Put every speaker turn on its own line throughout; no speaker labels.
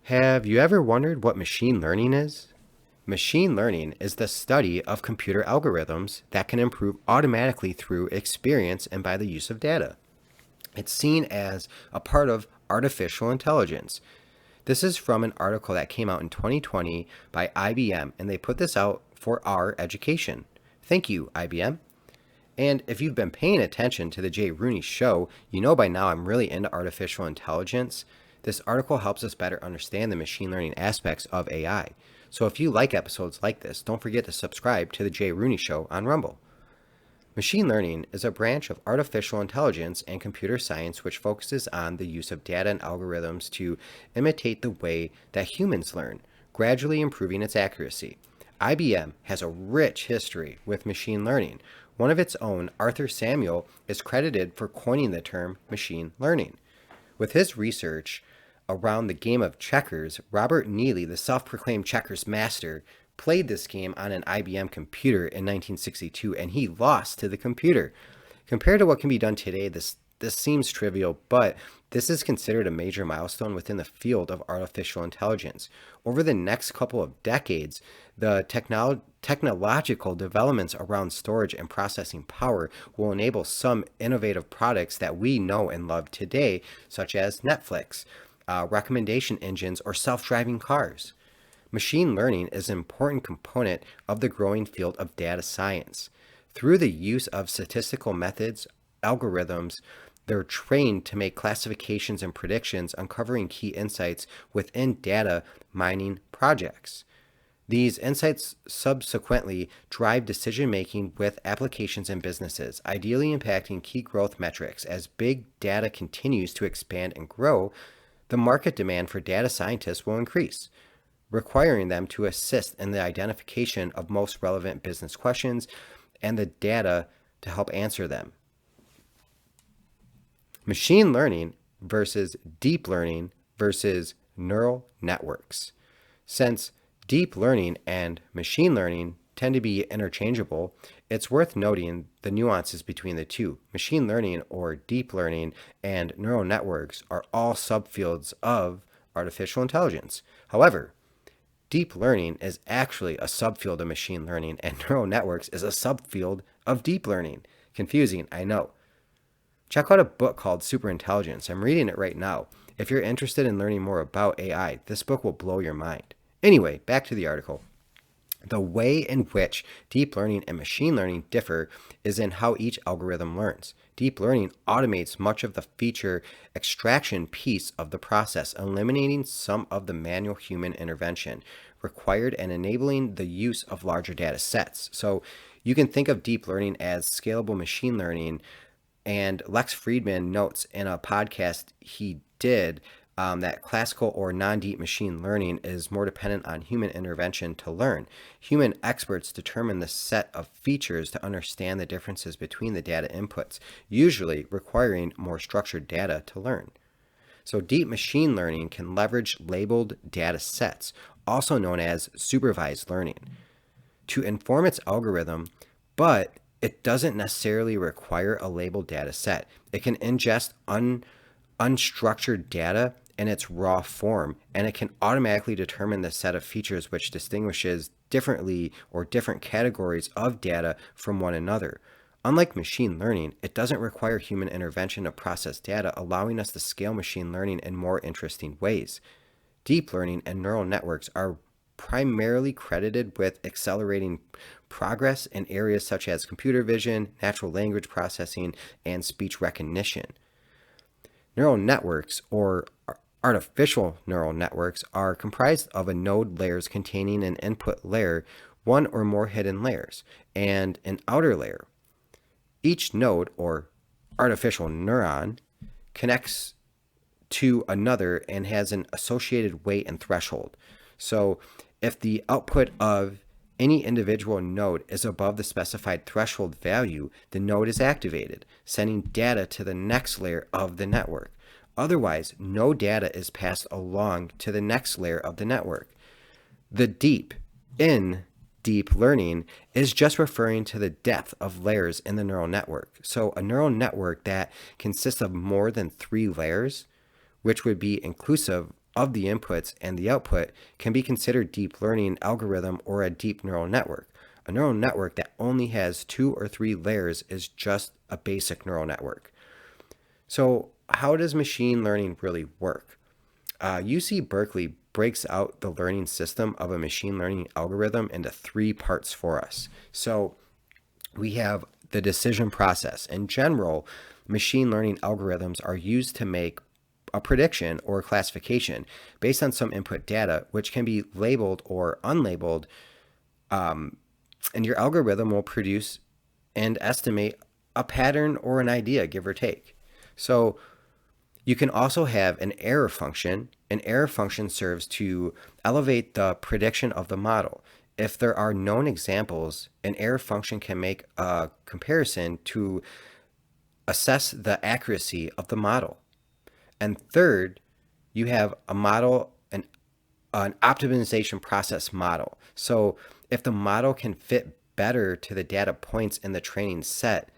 Have you ever wondered what machine learning is? Machine learning is the study of computer algorithms that can improve automatically through experience and by the use of data. It's seen as a part of artificial intelligence. This is from an article that came out in 2020 by IBM, and they put this out for our education. Thank you, IBM. And if you've been paying attention to the Jay Rooney show, you know by now I'm really into artificial intelligence. This article helps us better understand the machine learning aspects of AI. So if you like episodes like this, don't forget to subscribe to the Jay Rooney show on Rumble. Machine learning is a branch of artificial intelligence and computer science which focuses on the use of data and algorithms to imitate the way that humans learn, gradually improving its accuracy. IBM has a rich history with machine learning. One of its own, Arthur Samuel, is credited for coining the term machine learning. With his research around the game of checkers, Robert Neely, the self-proclaimed checkers master, played this game on an IBM computer in 1962, and he lost to the computer. Compared to what can be done today, this seems trivial, but this is considered a major milestone within the field of artificial intelligence. Over the next couple of decades, the technological developments around storage and processing power will enable some innovative products that we know and love today, such as Netflix, recommendation engines, or self-driving cars. Machine learning is an important component of the growing field of data science. Through the use of statistical methods, algorithms, they're trained to make classifications and predictions, uncovering key insights within data mining projects. These insights subsequently drive decision-making with applications and businesses, ideally impacting key growth metrics. As big data continues to expand and grow, the market demand for data scientists will increase, requiring them to assist in the identification of most relevant business questions and the data to help answer them. Machine learning versus deep learning versus neural networks. Since deep learning and machine learning tend to be interchangeable, it's worth noting the nuances between the two. Machine learning or deep learning and neural networks are all subfields of artificial intelligence. However, deep learning is actually a subfield of machine learning, and neural networks is a subfield of deep learning. Confusing, I know. Check out a book called Superintelligence. I'm reading it right now. If you're interested in learning more about AI, this book will blow your mind. Anyway, back to the article. The way in which deep learning and machine learning differ is in how each algorithm learns. Deep learning automates much of the feature extraction piece of the process, eliminating some of the manual human intervention required and enabling the use of larger data sets. So you can think of deep learning as scalable machine learning. And Lex Friedman notes in a podcast he did that classical or non-deep machine learning is more dependent on human intervention to learn. Human experts determine the set of features to understand the differences between the data inputs, usually requiring more structured data to learn. So deep machine learning can leverage labeled data sets, also known as supervised learning, to inform its algorithm, but it doesn't necessarily require a labeled data set. It can ingest unstructured data in its raw form, and it can automatically determine the set of features which distinguishes differently or different categories of data from one another. Unlike machine learning, it doesn't require human intervention to process data, allowing us to scale machine learning in more interesting ways. Deep learning and neural networks are primarily credited with accelerating progress in areas such as computer vision, natural language processing, and speech recognition. Neural networks, or artificial neural networks, are comprised of a node layers containing an input layer, one or more hidden layers, and an outer layer. Each node, or artificial neuron, connects to another and has an associated weight and threshold. So if the output of any individual node is above the specified threshold value, the node is activated, sending data to the next layer of the network. Otherwise, no data is passed along to the next layer of the network. The deep in deep learning is just referring to the depth of layers in the neural network. So a neural network that consists of more than 3 layers, which would be inclusive of the inputs and the output can be considered deep learning algorithm or a deep neural network. A neural network that only has 2 or 3 layers is just a basic neural network. So how does machine learning really work? UC Berkeley breaks out the learning system of a machine learning algorithm into 3 parts for us. So we have the decision process. In general, machine learning algorithms are used to make a prediction or classification based on some input data, which can be labeled or unlabeled, and your algorithm will produce and estimate a pattern or an idea, give or take. So you can also have an error function. An error function serves to elevate the prediction of the model. If there are known examples, an error function can make a comparison to assess the accuracy of the model. And third, you have a model, an optimization process model. So if the model can fit better to the data points in the training set,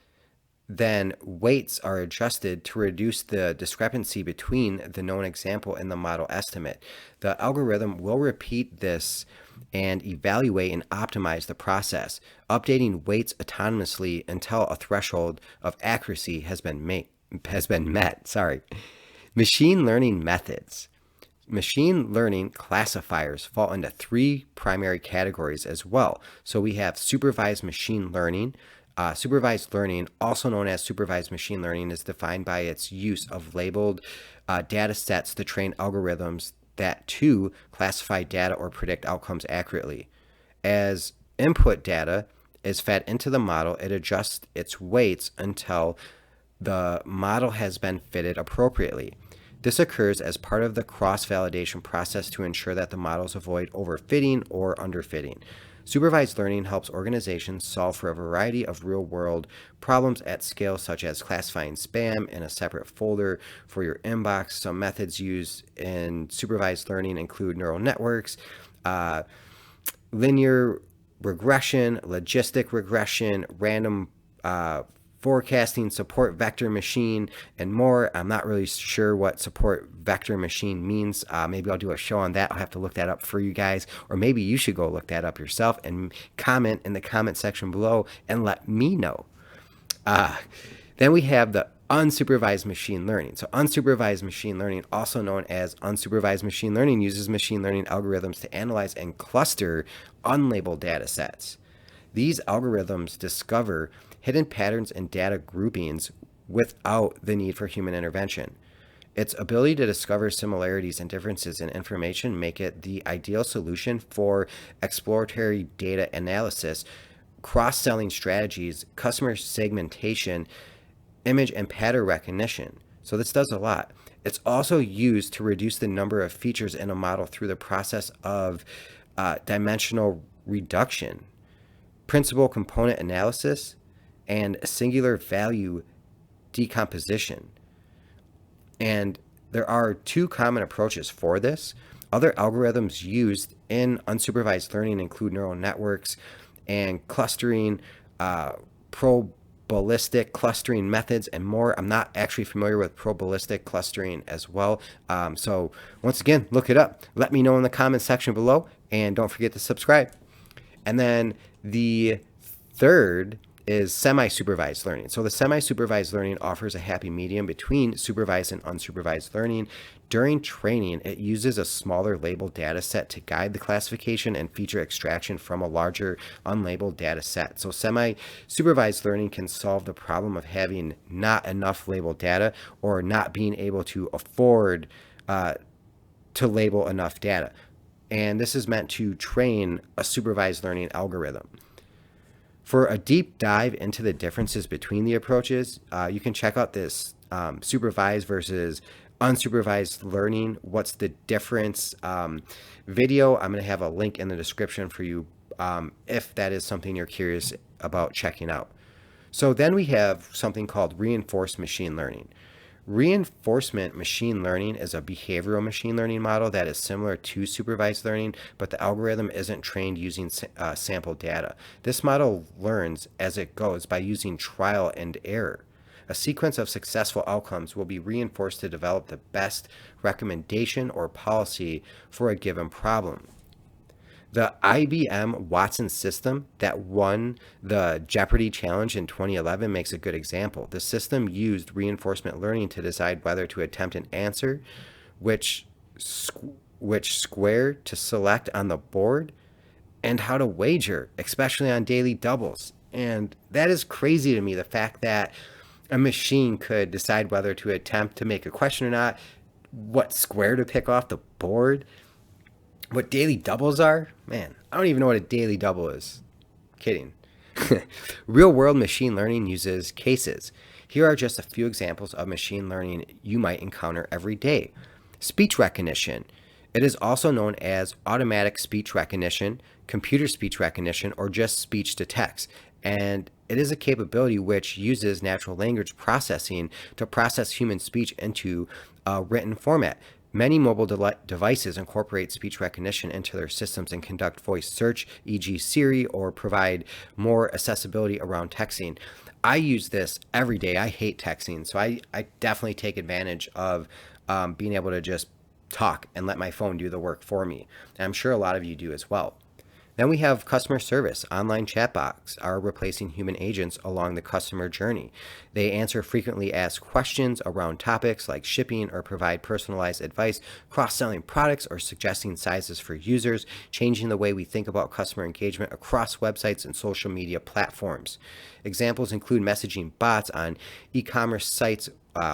then weights are adjusted to reduce the discrepancy between the known example and the model estimate. The algorithm will repeat this and evaluate and optimize the process, updating weights autonomously until a threshold of accuracy has been met. Machine learning methods. Machine learning classifiers fall into 3 primary categories as well. So we have supervised machine learning. Supervised learning, also known as supervised machine learning, is defined by its use of labeled data sets to train algorithms that too classify data or predict outcomes accurately. As input data is fed into the model, it adjusts its weights until the model has been fitted appropriately. This occurs as part of the cross-validation process to ensure that the models avoid overfitting or underfitting. Supervised learning helps organizations solve for a variety of real-world problems at scale, such as classifying spam in a separate folder for your inbox. Some methods used in supervised learning include neural networks, linear regression, logistic regression, random forecasting, support vector machine, and more. I'm not really sure what support vector machine means. Maybe I'll do a show on that. I'll have to look that up for you guys, or maybe you should go look that up yourself and comment in the comment section below and let me know. Then we have the unsupervised machine learning. So unsupervised machine learning, also known as unsupervised machine learning, uses machine learning algorithms to analyze and cluster unlabeled data sets. These algorithms discover hidden patterns and data groupings without the need for human intervention. Its ability to discover similarities and differences in information make it the ideal solution for exploratory data analysis, cross-selling strategies, customer segmentation, image and pattern recognition. So this does a lot. It's also used to reduce the number of features in a model through the process of dimensional reduction, principal component analysis, and singular value decomposition. And there are 2 common approaches for this. Other algorithms used in unsupervised learning include neural networks and clustering, probabilistic clustering methods, and more. I'm not actually familiar with probabilistic clustering as well. So once again, look it up. Let me know in the comment section below, and don't forget to subscribe. And then the third is semi-supervised learning. So the semi-supervised learning offers a happy medium between supervised and unsupervised learning. During training, it uses a smaller labeled data set to guide the classification and feature extraction from a larger unlabeled data set. So semi-supervised learning can solve the problem of having not enough labeled data or not being able to afford to label enough data. And this is meant to train a supervised learning algorithm. For a deep dive into the differences between the approaches, you can check out this supervised versus unsupervised learning. What's the difference video? I'm going to have a link in the description for you if that is something you're curious about checking out. So then we have something called reinforced machine learning. Reinforcement machine learning is a behavioral machine learning model that is similar to supervised learning, but the algorithm isn't trained using sample data. This model learns as it goes by using trial and error. A sequence of successful outcomes will be reinforced to develop the best recommendation or policy for a given problem. The IBM Watson system that won the Jeopardy challenge in 2011 makes a good example. The system used reinforcement learning to decide whether to attempt an answer, which square to select on the board, and how to wager, especially on daily doubles. And that is crazy to me, the fact that a machine could decide whether to attempt to make a question or not, what square to pick off the board, what daily doubles are. Man, I don't even know what a daily double is. Kidding. Real world machine learning uses cases. Here are just a few examples of machine learning you might encounter every day. Speech recognition. It is also known as automatic speech recognition, computer speech recognition, or just speech to text. And it is a capability which uses natural language processing to process human speech into a written format. Many mobile devices incorporate speech recognition into their systems and conduct voice search, e.g. Siri, or provide more accessibility around texting. I use this every day. I hate texting, so I definitely take advantage of being able to just talk and let my phone do the work for me. And I'm sure a lot of you do as well. Then we have customer service. Online chatbots are replacing human agents along the customer journey. They answer frequently asked questions around topics like shipping or provide personalized advice, cross-selling products, or suggesting sizes for users, changing the way we think about customer engagement across websites and social media platforms. Examples include messaging bots on e-commerce sites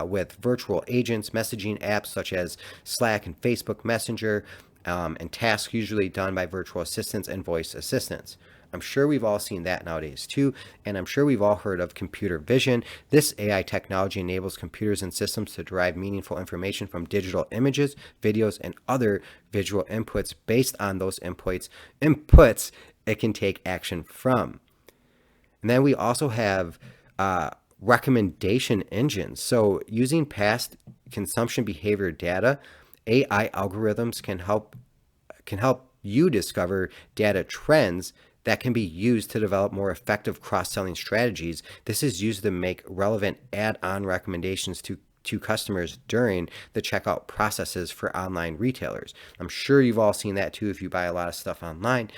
with virtual agents, messaging apps such as Slack and Facebook Messenger, and tasks usually done by virtual assistants and voice assistants. I'm sure we've all seen that nowadays too, and I'm sure we've all heard of computer vision. This AI technology enables computers and systems to derive meaningful information from digital images, videos, and other visual inputs. Based on those inputs it can take action from. And then we also have recommendation engines. So using past consumption behavior data, AI algorithms can help you discover data trends that can be used to develop more effective cross-selling strategies. This is used to make relevant add-on recommendations to customers during the checkout processes for online retailers. I'm sure you've all seen that too if you buy a lot of stuff online.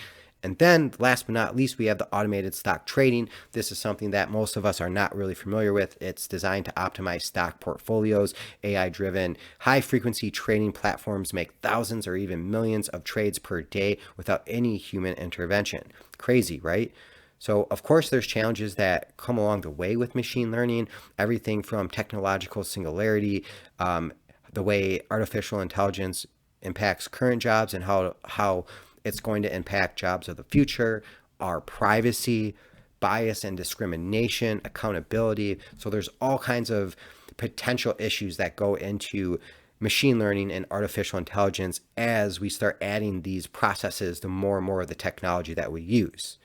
And then last but not least, we have the automated stock trading. This is something that most of us are not really familiar with. It's designed to optimize stock portfolios. AI-driven high-frequency trading platforms make thousands or even millions of trades per day without any human intervention. Crazy, right? So, of course, there's challenges that come along the way with machine learning, everything from technological singularity, the way artificial intelligence impacts current jobs and how it's going to impact jobs of the future, our privacy, bias and discrimination, accountability. So there's all kinds of potential issues that go into machine learning and artificial intelligence as we start adding these processes to more and more of the technology that we use.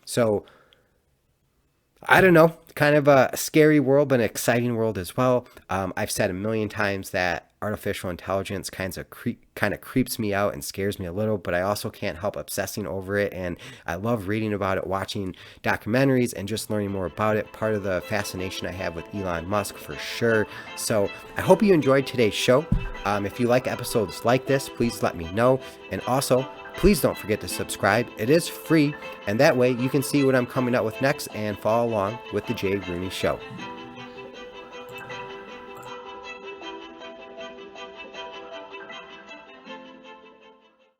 So I don't know, kind of a scary world, but an exciting world as well. I've said a million times that artificial intelligence kind of creeps me out and scares me a little, but I also can't help obsessing over it. And I love reading about it, watching documentaries, and just learning more about it. Part of the fascination I have with Elon Musk for sure. So I hope you enjoyed today's show. If you like episodes like this, please let me know. And also, please don't forget to subscribe. It is free, and that way you can see what I'm coming up with next and follow along with the Jay Rooney Show.